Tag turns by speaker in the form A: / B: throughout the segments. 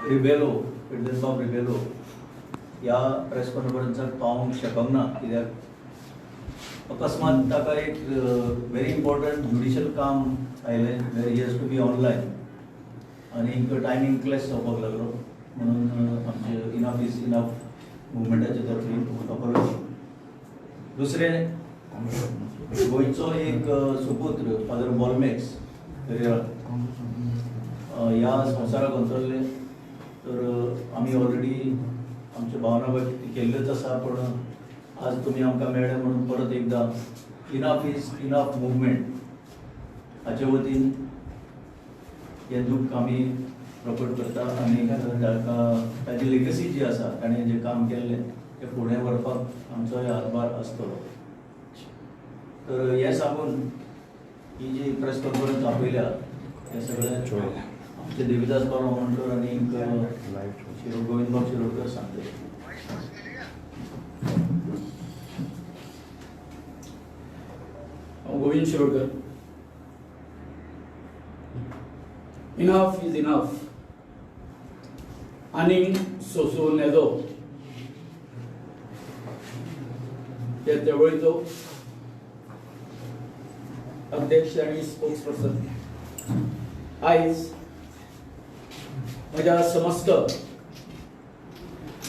A: Rebelo फिल्डनबाब Rebelo या press कॉन्फरन्साक पावूंक शकना कित्याक अकस्मात ताका एक व्हेरी इम्पॉर्टंट ज्युडिशियल काम आयलें where he has to be online आनी टायमींग क्लॅश जावपाक लागलो म्हणून आमचे इनफ इज इनफ मुवमेंटाचे तर्फे अपॉलॉजी. दुसरें गोंयचो एक सुपुत्र फादर बॉलमॅक्स ह्या संवसाराक अंतरले तर आमी ऑलरेडी आमचे भावना व्यक्त केल्ल्योच आसा पण आज तुमी आमकां मेळ्ळे म्हणून परत एकदां इनफ इज इनफ मुवमेंट हाचे वतीन हें दूख आमी प्रकट करता आनी ताका ताची लेगसी जी आसा ताणें जें काम केल्लें तें फुडें व्हरपाक आमचोय हातभार आसतलो. तर हें सांगून ही जी प्रेस कॉन्फरन्स आपयल्या हें सगळें आमचे देविदास बाब आमोणकर आनी गोविंदबाब शिरोडकर सांगतले.
B: Govind Shirodkar. Enough is enough आनीक सोसून येदो त्या चळवळीचो अध्यक्ष आणि स्पोक्स पर्सन. आयज म्हज्या समस्त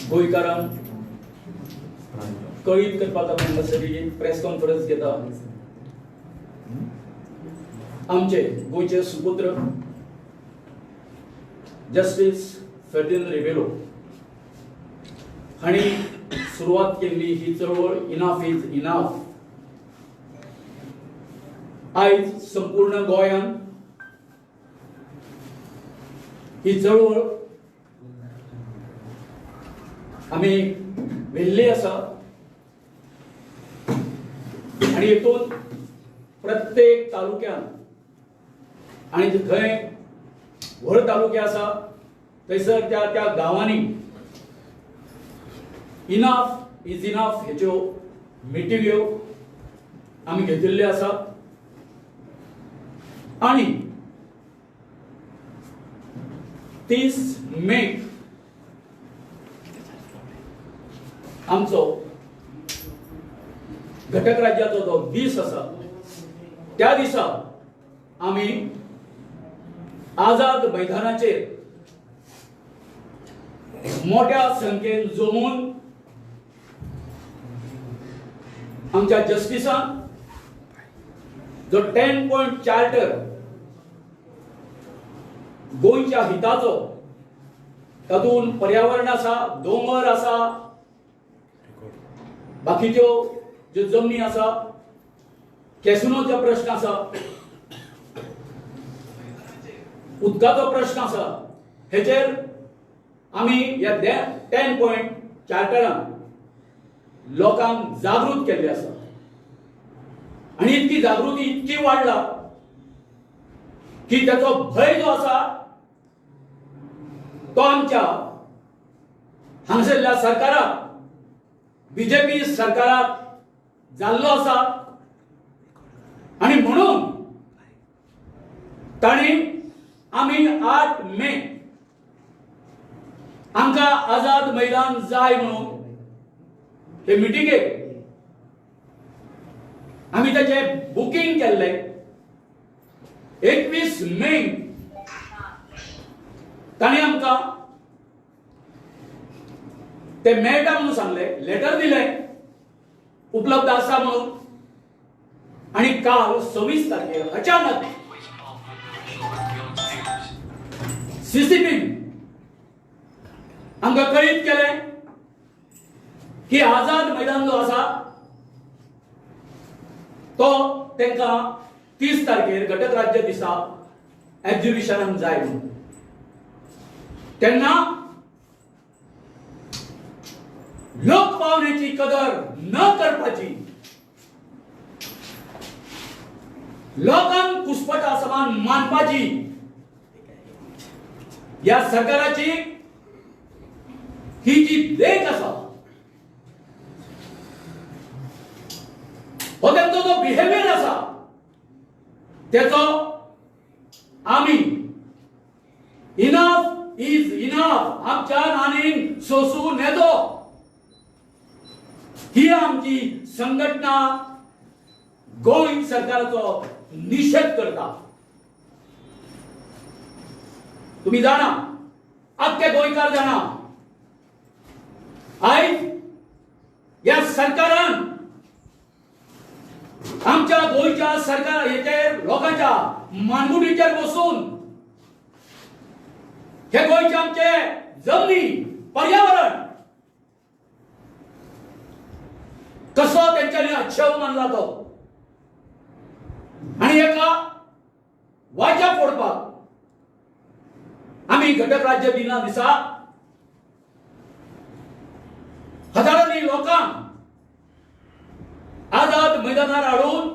B: गोंयकारांक कळीत करपाक हांगासर प्रेस कॉन्फरन्स घेता. आमचे गोंयचे सुपुत्र जस्टिस फेर्डिनांड रिबेलो हांणी सुरवात केल्ली ही चळवळ इनफ इज इनफ आयज संपूर्ण गोंयांत ही चळवळ आमी व्हेल्ली आसा आनी हेतून प्रत्येक तालुक्यांत आनी खंय व्हड तालुके आसा थंयसर त्या गांवांनी इनफ इज इनफ हेच्यो मिटिंग्यो आमी घेतिल्ल्यो आसा. आनी 30 मे आमचो घटक राज्याचो जो दीस आसा त्या दिसा आमी आझाद मैदानाचेर मोठ्या संख्येन जमून आमच्या जस्टिसान जो 10 पॉइंट चार्टर गोंयच्या हिताचो तातूंत पर्यावरण आसा, दोंगर आसा, बाकीच्यो ज्यो जमनी आसा, कॅसिनोचो प्रश्न आसा, उदकाचो प्रश्न आसा, हेचेर आमी ह्या 10 पॉइंट चार्टरान लोकांक जागृत केल्ले आसा. आनी इतकी जागृती इतकी वाडला की त्याचो भय जो आसा तो आमच्या हांगसरल्या सरकाराक बीजेपी सरकाराक जाल्लो आसा. आनी म्हणून ताणी आमी 8 मे आमकां आझाद मैदान जाय म्हणून हे मिटिंगेक आमी ताचे बुकींग केल्ले. 21 मे ताणी आमकां ते मेळटा म्हणून सांगले, लेटर दिले उपलब्ध आसा म्हणून. आनी काल 26 तारखेर अचानक सीसीबीन आमकां कळीत केले की आझाद मैदान जो आसा तो तांकां 30 तारखेर घटक राज्य दिसा एक्झिबिशनाक जाय म्हणून. तेन्ना लोकभावनेची कदर न करपाची, लोकांक कुसपटा समान मानपाची या सरकाराची ही जी देख आसा हो त्यांचो जो बिहेवियर आसा त्याचो आमी इनफ इज इनफ. आमच्या नानीन सोसून येतो. ही आमची संघटना गोंय सरकाराचो निषेध करता. तुम्ही जाणा, अख्खे गोंयकार जाणा, आयज या सरकारान आमच्या गोंयच्या सरकार हेचेर लोकांच्या मानगुडीचेर बसून हे गोंयचे आमचे जमनी पर्यावरण कसो त्यांच्यानी अच्छेव मानला तो. आणि एका वाच्या फोडपाक आम्ही घटक राज्य दिना दिसा हजारांनी लोकांक आझाद मैदानार हाडून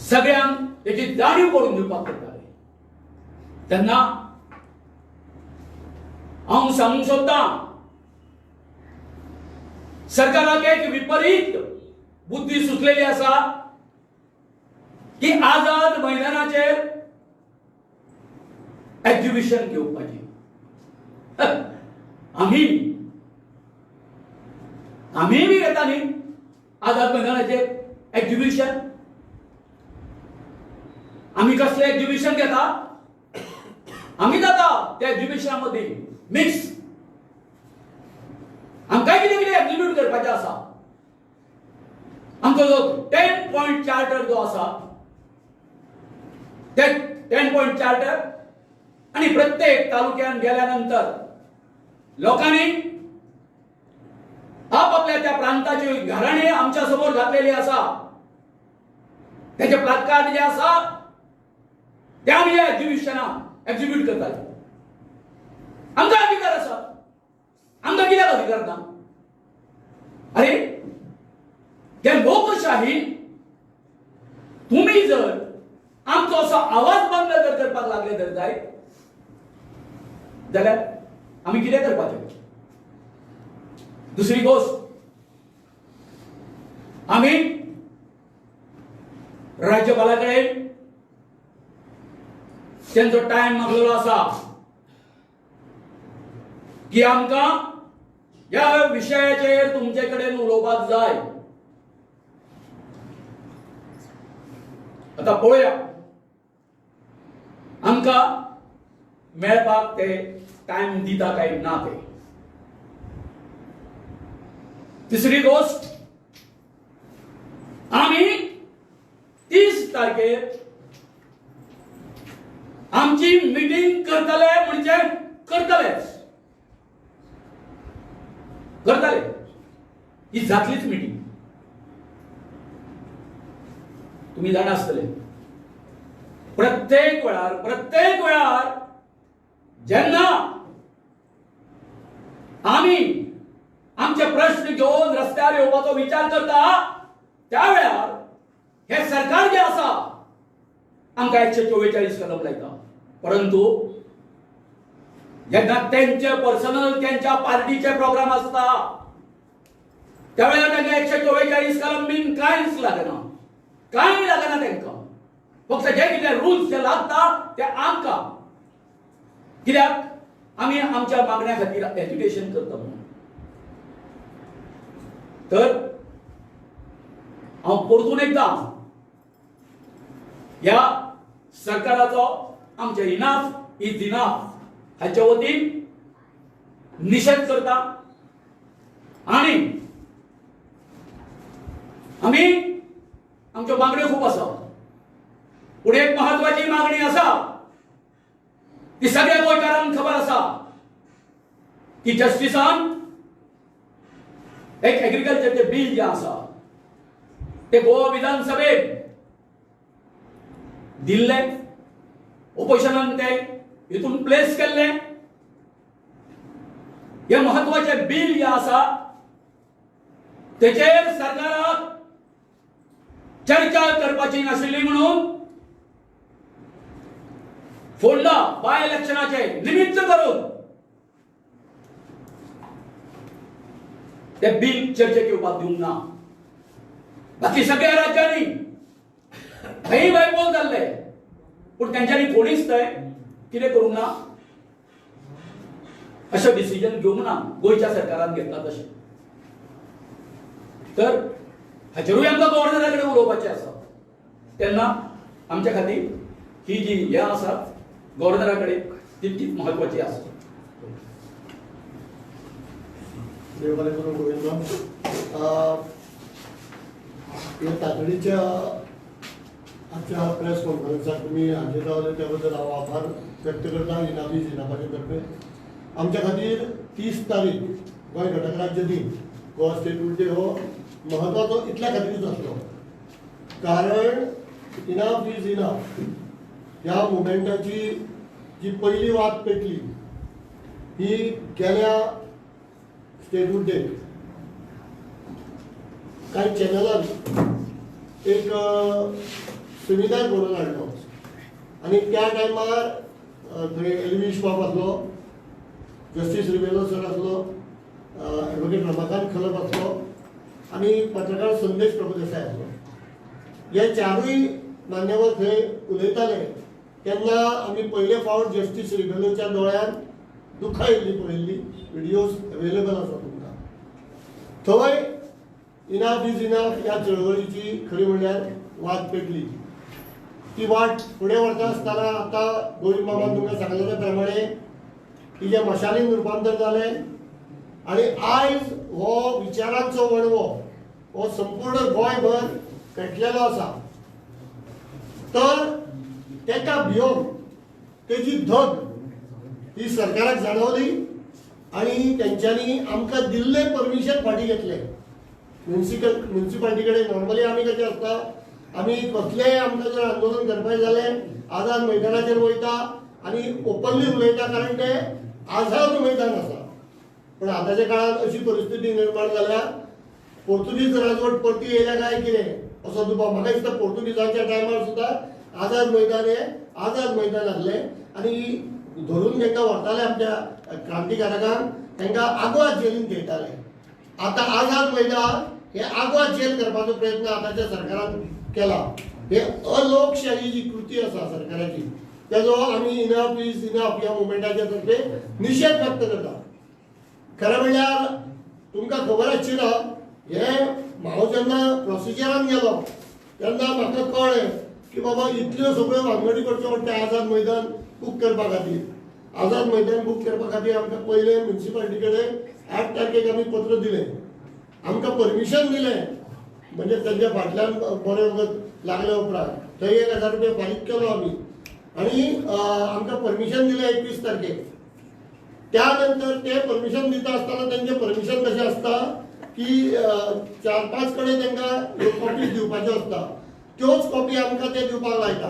B: सगळ्यांक त्याची जाणीव करून दिवपाक करताले. तेन्ना हांव सांगूंक सोदतां, सरकाराक एक विपरीत बुद्धी सुचलेली आसा की आझाद मैदानाचेर एक्झिबिशन घेवपाची. आम्ही बी येता न्ही आझाद मैदानाचेर एक्झिबिशन. आम्ही कसले एक्झिबिशन घेता? आम्ही जाता त्या एक्झिबिशना मध्ये मिक्स. आमकां कितें कितें एक्झिब्यूट करपाचें आसा. आमचो जो 10 पॉइंट चार्टर जो आसा ते 10 पॉइंट चार्टर आणि प्रत्येक तालुक्यात गेल्यानंतर लोकांनी आपापल्या त्या प्रांताची घराणे आमच्या समोर घातलेली आसा. त्याचे प्लॅकार्ड जे आसा ते आमी एक्झिबिशनाक एक्झिब्यूट करतात. आमकां अधिकार आसा. आमकां कित्याक अधिकार ना? अरे हे लोकशाही तुम्ही जर आमचो असो आवाज बंद करपाक लागले तर जाय जाल्यार आमी कितें करपाचें? दुसरी गोष्ट, आम्ही राज्यपालाकडे त्यांचो टाइम मागलेलो आसा की आमकां या विशयाचेर तुमचे कडेन उलोवपाक जाय. आता पळोवया आमकां मेळपाक ते टाइम दिता काय ना ते. तिसरी गोष्ट, आम्ही 30 तारखेर आमची मीटिंग करतले म्हणजे करतलेच. करतले ही जातलीच मीटिंग. तुम्ही जाणा आसतले प्रत्येक वेळार जेन्ना आम्ही आमचे प्रश्न घेऊन रस्त्यार येवपाचो विचार करता त्या वेळार हे सरकार जे आसा आमकां 144 कलम लायता. परंतु जेन्ना त्यांचे पर्सनल त्यांच्या पार्टीचे प्रोग्राम आसता त्या वेळार तांकां 144 कलम बीन कांयच लागना. कांय लागना तांकां. फक्त जे कितें रूल्स जे लागता ते आमकां. कित्याक आमी आमच्या मागण्या खातीर एज्युकेशन करता म्हणून. तर हांव परतून एकदा या सरकाराचो आमचे इनाफ इज इनाफ हाच्या वतीन निषेध करता. आणि आमी आमच्यो मागण्यो खूप आसा. पूण एक महत्वाची मागणी आसा ती सगळ्या गोंयकारांक खबर आसा की जस्टिसान एक एग्रीकल्चरचे बिल जे आसा ते गोवा विधानसभेत दिल्ले. ओपोजिशनान ते हितून प्लेस केल्ले. हे महत्वाचे बिल जे आसा तेचेर सरकाराक चर्चा करपाची नाशिल्ली म्हणून फोंडा बाय इलेक्शनाचे निमित्त करून ते बिल चर्चेक येवपाक दिवंक ना. बाकी सगळ्या राज्यांनी खंय बायपोल जाल्ले पूण तेंच्यांनी कोणीच थंय कितें करूंक ना अशें डिसिजन घेवंक ना गोंयच्या सरकारान घेतला तशें. तर हाचेरूय आमकां गव्हर्नरा कडेन उलोवपाचें आसा. तेन्ना आमच्या खातीर ही जी हें आसा गव्हर्नरा कडेन तितकीच म्हत्वाची आसा.
C: देव बरें करूं गोविंद. ह्या तातडीच्या आजच्या प्रेस कॉन्फरन्साक तुम्ही हाजीर रावले त्या बद्दल हांव आभार व्यक्त करता इनामी जिनाबाचे तर्फे. आमच्या खातीर 30 तारीख गोंय घटक राज्य दिन गोवा स्टेटहूड डे हो महत्वाचो इतल्या खातीरच आसलो कारण इनफ इज इनफ ह्या मुवमेंटाची जी पहिली वाट पेटली ही गेल्या स्टेटहूड डे काही चॅनलान एक सेमिनार घडोवन हाडलो आनी त्या टायमार थंय एलवी शॉप आसलो, जस्टीस रिवेलो सर आसलो, एडवोकेट रमाकांत खलप आसलो आनी पत्रकार संदेश प्रभुदेसाय आसलो. हे चारूय मान्यवर थंय उलयताले तेन्ना आमी पयले फावट जस्टीस रिवेलोच्या दोळ्यान दुखां येयल्ली पळयल्ली. व्हिडियोज अवेलेबल आसा तुमकां. थंय इनफ इज इनफ ह्या चळवळीची खरी म्हणल्यार वाट पेटली. ती वाट फुडें व्हरता आसतना आतां गोविंद मामान तुमकां सांगलेल्या प्रमाणे तिजें मशालीन रुपांतर जालें आनी आयज हो विचारांचो वणवो हो संपूर्ण गोंयभर पेटलेलो आसा. तर तेका भियोन तेजी धग ही सरकाराक जाणवली आनी तेंच्यांनी आमकां दिल्ले परमिशन फाटीं घेतलें. म्युन्सिपाल्टी कडेन नॉर्मली आमी कशें आसता आमी कसलेंय आमकां जर आंदोलन करपाचें जालें आझाद मैदानाचेर वयता आनी ओपनली उलयता कारण तें आझाद मैदान आसा. पण आतांच्या काळात अशी परिस्थिती निर्माण जाल्या पोर्तुगीज राजवट परती येयल्या काय कितें असो दुबाव. म्हाका दिसता पोर्तुगीजांच्या टायमार सुद्दां आझाद मैदान हें आझाद मैदान आसलें आनी धरून तांकां व्हरताले आमच्या क्रांतिकारकांक तांकां आग्वाद जेलीन घेताले. आतां आझाद मैदान हे आग्वाद जेल करपाचो प्रयत्न आतांच्या सरकारान केला. हे अलोकशाही जी कृती आसा सरकाराची तेजो आमी इनफ इज इनफ ह्या मुवमेंटाच्या तर्फे निशेध व्यक्त करता. खरें म्हणल्यार तुमकां खबर आसची ना हे हांव जेन्ना प्रोसिजरान गेलो तेन्ना म्हाका कळ्ळें की बाबा इतल्यो सगळ्यो भानगडी करच्यो पडटा आझाद मैदान बूक करपा खातीर. आझाद मैदान बूक करपा खातीर आमकां पयलें म्युन्सिपाल्टी कडेन 8 तारखेक आमी पत्र दिलें, आमकां परमिशन दिलें म्हणजे तेंच्या फाटल्यान बरें वगत लागल्या उपरांत थंय 1000 रुपया फारीक केलो आमी आनी आमकां परमिशन दिलें 21 तारखेक. त्या नंतर ते परमिशन दिता आसतना तेंचें परमिशन कशें आसता की 4-5 कडेन तांकां कॉपीज दिवपाच्यो आसता. त्योच कॉपी आमकां ते दिवपाक लायता.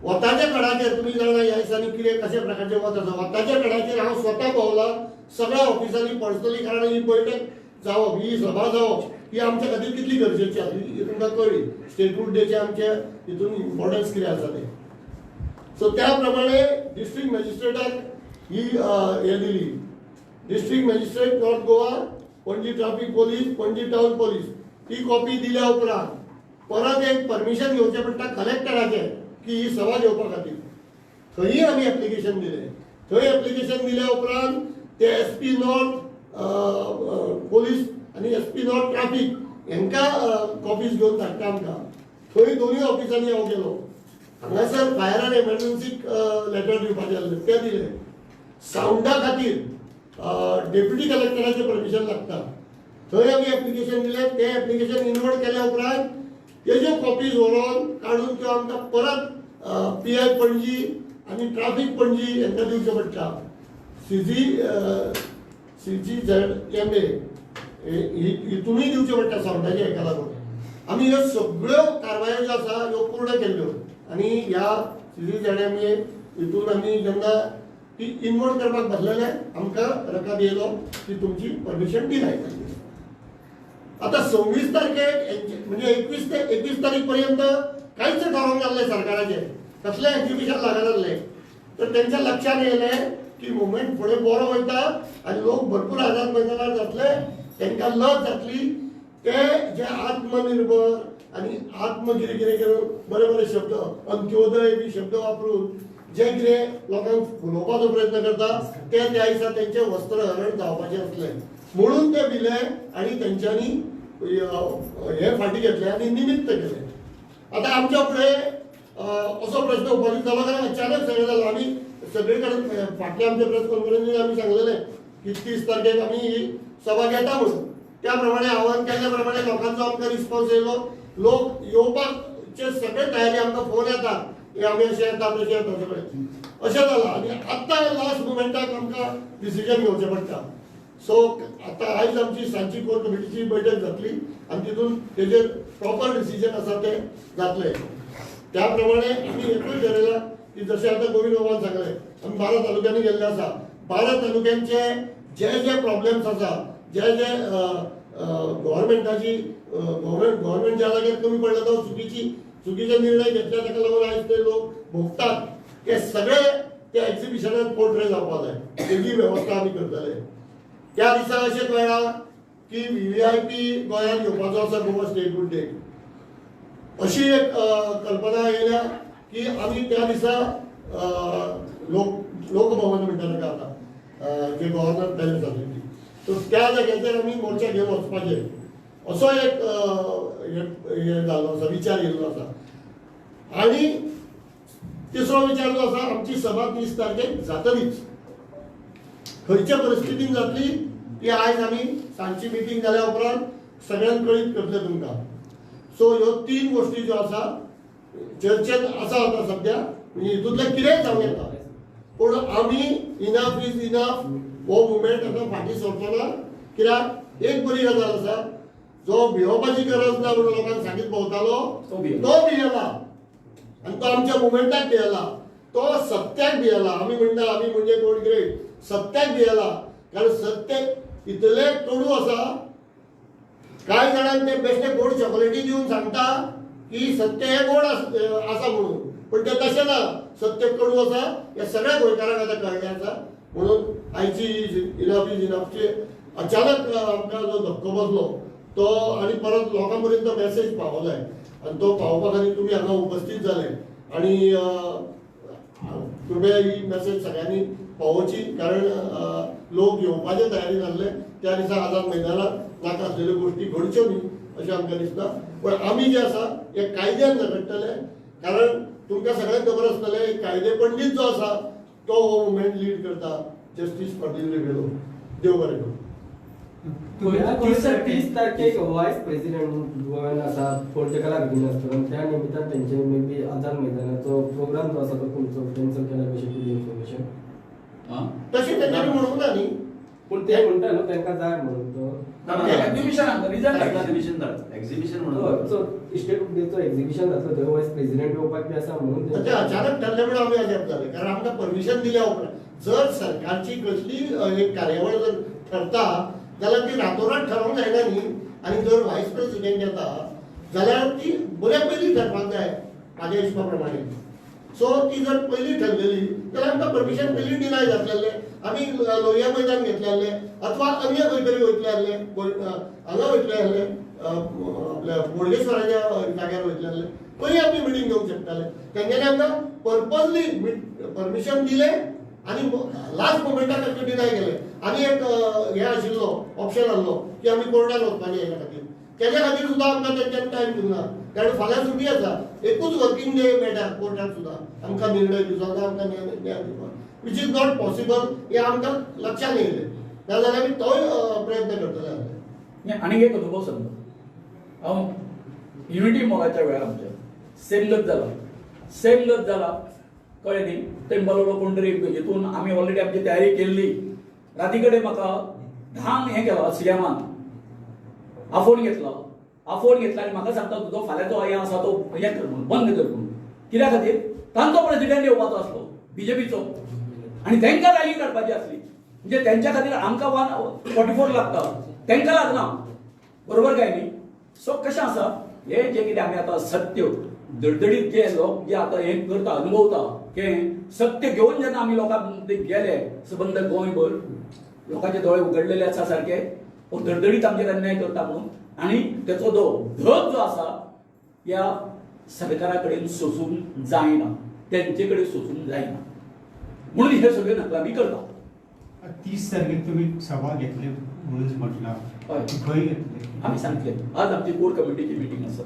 C: वताच्या कडाचेर तुमी जाणा ह्या दिसांनी कितें कशा प्रकारचें वत आसा. वताच्या कडाचेर हांव स्वता भोंवला सगळ्या ऑफिसांनी पर्सनली कारण ही बैठक जावप ही सभा जावप ही आमच्या खातीर कितली गरजेची आसा ही तुमकां कळ्ळी. स्टेटहूड डेचे आमचे हितून इम्पॉर्टन्स कितें आसा तें. सो त्या प्रमाणे डिस्ट्रिक्ट मॅजिस्ट्रेटाक ही हे दिली. District magistrate north Goa, Panaji traffic police, Panaji town police ही कॉपी दिल्या उपरांत परत एक परमिशन घेवचें पडटा कलेक्टराचें की ही सभा घेवपा खातीर. थंयी आमी एप्लिकेशन दिलें. थंय एप्लिकेशन दिल्या उपरांत ते SP नॉर्थ पोलीस आनी SP नॉर्थ ट्राफिक हांकां कॉपीज घेवन धाडटा आमकां. थंय दोनूय ऑफिसांनी हांव गेलो. हांगासर फायर एंड एमर्जन्सीक लेटर दिवपाचें आसलें तें दिलें. सावंडा खातीर डेप्युटी कलेक्टराचें परमिशन लागता. थंय आमी एप्लिकेशन दिलें. तें एप्लिकेशन इनवर्ट केल्या उपरांत तेज्यो कॉपीज व्हरोन काडून त्यो आमकां परत PI पणजी आनी ट्राफिक पणजी हांकां दिवचें पडटा. CGZMA हितूनय दिवचें पडटा सावंडाच्या हेका लागून. आमी ह्यो सगळ्यो कारवायो ज्यो आसा ह्यो पूर्ण केल्ल्यो आनी ह्या CGZMA हितून आमी जेन्ना ती इनवर्ट करपाक बसलेले आमकां रकाब येयलो की तुमची परमिशन डिनाय जाली. आता 26 तारखेक म्हणजे 21 ते 31 तारीख पर्यंत कांयच ठरोवंक नासलें सरकाराचें. कसलें एक्झिबिशन लागनासलें. तर तेंच्या लक्षात येयलें की मुवमेंट फुडें बरो वयता आनी लोक भरपूर आझाद मैदानार जातले तांकां लज जातली. ते जे आत्मनिर्भर आनी आत्म कितें कितें करून बरे बरे शब्द अंत्योदय बी शब्द वापरून जे कितें लोकांक फुलोवपाचो प्रयत्न करता ते त्या दिसा तेंचे वस्त्र हरण जावपाचें असलें म्हणून ते भिले आनी तेंच्यांनी हे फाटी घेतले आनी निमित्त केले. आतां आमच्या फुडें असो प्रश्न उपस्थित जालो कारण अचानक सगळें जालो. आमी सगळे कडेन फाटल्या आमच्या प्रेस कॉन्फरन्सीन आमी सांगलेलें की 30 तारखेक आमी ही सभा घेता म्हणून. त्या प्रमाणे आव्हान केल्ल्या प्रमाणे लोकांचो आमकां रिस्पॉन्स येयलो. लोक येवपाचे सगळे तयारी आमकां फोन येतात की आमी अशें येता तशें येता सगळें अशें जालां. आनी आतां लास्ट मुमेंटाक आमकां डिसिजन घेवचें पडटा. सो आतां आयज आमची सांजची कोर कमिटीची बैठक जातली आनी तितून तेजेर प्रॉपर डिसिजन आसा तें जातलें. त्या प्रमाणे आमी एकूच ठरयलां की जशें आतां गोविंद बाबान सांगलें आमी 12 तालुक्यांनी गेल्ले आसा. 12 तालुक्यांचे जे जे प्रॉब्लेम्स आसा जे जे गव्हर्मेंटाची गव्हर्मेंट ज्या जाग्यार कमी पडला तो चुकीचे निर्णय घेतले ताका लागून आयज ते लोक भोगतात ते सगळे त्या एक्झिबिशनात पोर्ट्रे जावपाक जाय. तेजी वेवस्था आमी करतले. त्या दिसा अशें कळ्ळां की VVIP गोंयांत येवपाचो आसा गोवा स्टेट बुड्डेक. अशी एक कल्पना येयल्या की आमी त्या दिसा लोकभवन म्हणटा ताका आतां जे गव्हर्नर पॅलेस जातली सो त्या जाग्याचेर आमी मोर्चा घेवन वचपाचे असो एक हे जाल्लो आसा विचार येयल्लो आसा. आनी तिसरो विचार जो आसा आमची सभा 30 तारखेक जातलीच. खंयच्या परिस्थितीन जातली ती आयज आमी सांजची मिटींग जाल्या उपरांत सगळ्यांक कळीत करतले तुमकां. सो ह्यो 3 गोश्टी ज्यो आसा चर्चेत आसा आतां सध्या म्हणजे हितूंतले कितेंय जावं येता पूण आमी इनफ इज इनफ हो मुवमेंट आतां फाटीं सोडचो ना. कित्याक एक बरी गजाल आसा जो भिवपाची गरज ना म्हणून लोकांक सांगीत भोंवतालो तो भियेला आनी तो आमच्या मुवमेंटाक भियेला. तो सत्याक भियेला. आमी म्हणटा आमी म्हणजे कोण ग्रेट सत्याक भियेला कारण सत्य इतले कडू आसा. कांय जाणांक ते बेश्टे गोड चॉकलेटी दिवन सांगता की सत्य हे गोड आसा म्हणून पण ते तशें ना. सत्य कडू आसा हे सगळ्या गोंयकारांक आतां कळ्ळें आसा. म्हणून आयची इनफ इज इनफचे अचानक आमकां जो धक्को बसलो तो आनी परत लोकां पर्यंत मॅसेज पावो जाय आनी तो पावोवपा खातीर तुमी हांगा उपस्थित जाले आनी कृपया ही मॅसेज सगळ्यांनी पावोवची कारण लोक येवपाचे तयारीन आसले. त्या दिसा आझाद मैदानार नाका आसलेल्यो गोश्टी घडच्यो न्ही अशें आमकां दिसता. पण आमी जे आसा हे कायद्यान झगडटले कारण तुमकां सगळ्यांक खबर आसतलें कायदे पंडीत जो आसा तो हो मुवमेंट लीड करता जस्टीस पाटील रेवेलो. देव बरें करूं.
D: 30 तारखेक व्हायस प्रेसिडेंट गोव्यान आसा पोर्टुगलाक बीन आसता त्या निमित्तान तेंचे मे बी आझाद मैदानाचो प्रोग्राम जो आसा तो तुमचो कॅन्सल केला कशी तुजी इन्फॉर्मेशन
C: तशें तेंच्यांनी म्हणूंक ना न्ही
D: पूण ते म्हणटा न्हू तांकां जाय म्हणून तो
A: एक्झिबिशन म्हणून
D: सो स्टेट डेचो एक्झिबिशन जातलो थंय व्हायस प्रेसिडेंट येवपाक बी आसा म्हणून
C: ते अचानक ठरले म्हणून आमी अजेप जाले कारण आमकां परमिशन दिल्या उपरांत जर सरकारची कसली एक कार्यावळ जर ठरता जाल्यार ती रातोरात ठरोवंक जायना न्ही. आनी जर व्हायस प्रेसिडेंट येता जाल्यार ती बऱ्या पयलीं ठरपाक जाय म्हाज्या हिशोबा प्रमाणे. सो ती जर पयलीं ठरलेली जाल्यार आमकां परमिशन पयलीं डिनाय जातलेलें. आमी लोहिया मैदान घेतलेले अथवा अन्य खंय तरी वयतले आसले हांगा वयतले आसले आपल्या बोडगेश्वराच्या जाग्यार वयतले आसले खंय आमी मिटींग घेवंक शकताले. तेंच्यांनी आमकां पर्पजली परमिशन दिलें आनी लास्ट मोमेंटाक आमकां डिनाय केलें. आनी एक हे आशिल्लो ऑप्शन आसलो की आमी कोर्टान वचपाचें हेच्या खातीर. तेच्या खातीर सुद्दां आमकां तेंच्यांनी टायम दिवना कारण फाल्यां सुटी आसा. एकूच वर्कींग डे मेळटा कोर्टाक सुद्दां आमकां निर्णय दिवचो आमकां न्याय दिवपाक विच इज नॉट पॉसिबल हे आमकां लक्षांत येयलें. नाजाल्यार आमी तोय प्रयत्न करतले आसले.
B: आनीक एक अनुभव सांगता हांव युनिटी मॉलाच्या वेळार आमच्या सेम गत जाला कळ्ळें न्ही. थंय बोलवलो कोण तरी हितून आमी ऑलरेडी आमची तयारी केल्ली. राती कडेन म्हाका धांक हें केलो सीएमान आफोन घेतला आनी म्हाका सांगता तुजो फाल्यां तो हें आसा तो हें कर म्हणून बंद कर म्हणून. कित्या खातीर तांचो प्रेसिडेंट येवपाचो आसलो BJPचो आनी तांकां रॅली काडपाची आसली म्हणजे तेंच्या खातीर आमकां 144 लागता तांकां लागना. बरोबर काय न्ही. सो कशें आसा हे जे कितें आमी आतां सत्य दडदडीत जे लोक जे आतां हें करता अनुभवता की सत्य घेवन जेन्ना आमी लोकांक गेले सबंद गोंयभर लोकांचे दोळे उगडलेले आसा सारके हो दडदडीत आमचेर अन्याय करता म्हणून आनी तेचो जो धग जो आसा ह्या सरकारा कडेन सोसूंक जायना. त्यांच्याकडे सोसून जाईना. म्हणून हे सगळे नकलामी करतात.
E: 30 तारखेक तुम्ही सभा घेतली म्हणून म्हटला
B: हय.
E: खंय घेतली?
B: आम्ही सांगितले आज आमची कोर कमिटीची मीटिंग आसा.